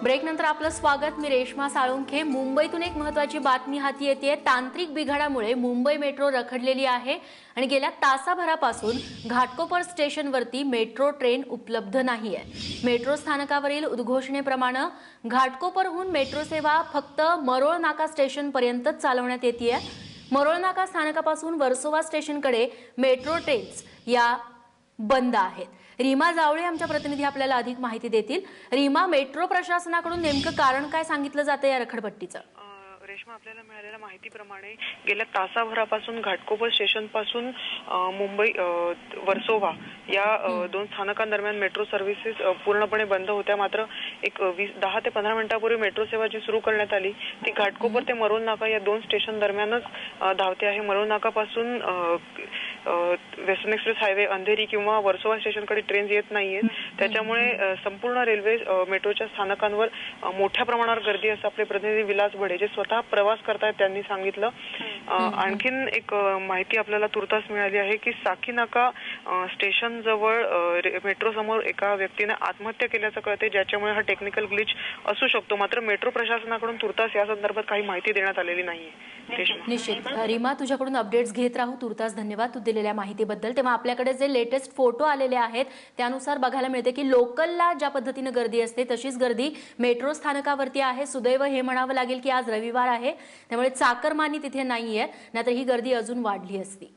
Break नंतर आपलं स्वागत। मी रेश्मा साळुंखे। मुंबईतून एक महत्त्वाची बातमी हाती येते। तांत्रिक बिघाडामुळे मुंबई मेट्रो रखडलेली आहे आणि गेल्या तासाभरापासून घाटकोपर स्टेशनवरती मेट्रो ट्रेन उपलब्ध नाहीये। मेट्रो स्थानकावरील उद्घोषणेप्रमाणे घाटकोपरहून मेट्रो सेवा फक्त मरोळ नाका स्टेशन पर्यंतच चालवण्यात येते। मरोळ नाका स्थानकापासून वर्सोवा स्टेशनकडे मेट्रो ट्रेन्स या बंद आहेत। रीमा जावळे आमच्या प्रतिनिधी आपल्याला अधिक माहिती देतील। रीमा, मेट्रो प्रशासनाकडून नेमकं कारण काय सांगितलं जातं या रखडपट्टीचं? रेश्मा, आपल्याला मिळालेल्या माहितीप्रमाणे गेल्या तासाभरापासून घाटकोपर स्टेशन पासून मुंबई वर्सोवा या दोन स्थानकांदरम्यान मेट्रो सर्व्हिसेस पूर्णपणे बंद होत्या। मात्र एक 10 ते 15 मिनिटांपूर्वी मेट्रो सेवा जी सुरू करण्यात आली ती घाटकोपर ते मरोळ नाका या दोन स्टेशन दरम्यानच धावते आहे। मरोळ नाकापासून वेस्टर्न एक्सप्रेस हायवे अंधेरी किंवा वर्सोवा स्टेशनकडे ट्रेन येत नाहीयेत, त्याच्यामुळे संपूर्ण रेल्वे मेट्रोच्या स्थानकांवर मोठ्या प्रमाणावर गर्दी असते। आपले प्रतिनिधी विलास बढे जे स्वतः प्रवास करतायत त्यांनी सांगितलं। आणखीन एक माहिती आपल्याला तुर्तास मिळाली आहे की साकीनाका स्टेशन जवळ मेट्रो समोर एका व्यक्तीने आत्महत्या केल्याचं कळते, ज्याच्यामुळे हा टेक्निकल ग्लिच असू शकतो। मात्र मेट्रो प्रशासनाकडून तुर्तास या संदर्भात काही माहिती देण्यात आलेली नाहीये। निश्चित रीमा, तुझ्याकडून अपडेट्स घेत राहू। तुर्तास धन्यवाद तू दिलेल्या माहितीबद्दल। तेव्हा आपल्याकडे जे लेटेस्ट फोटो आलेले आहेत त्यानुसार बघायला मिळते की लोकलला ज्या पद्धतीने गर्दी असते तशीच गर्दी मेट्रो स्थानकावरती आहे। सुदैव हे म्हणावं लागेल की आज रविवार आहे, त्यामुळे चाकरमानी तिथे नाहीये, नाहीतर ही गर्दी अजून वाढली असती।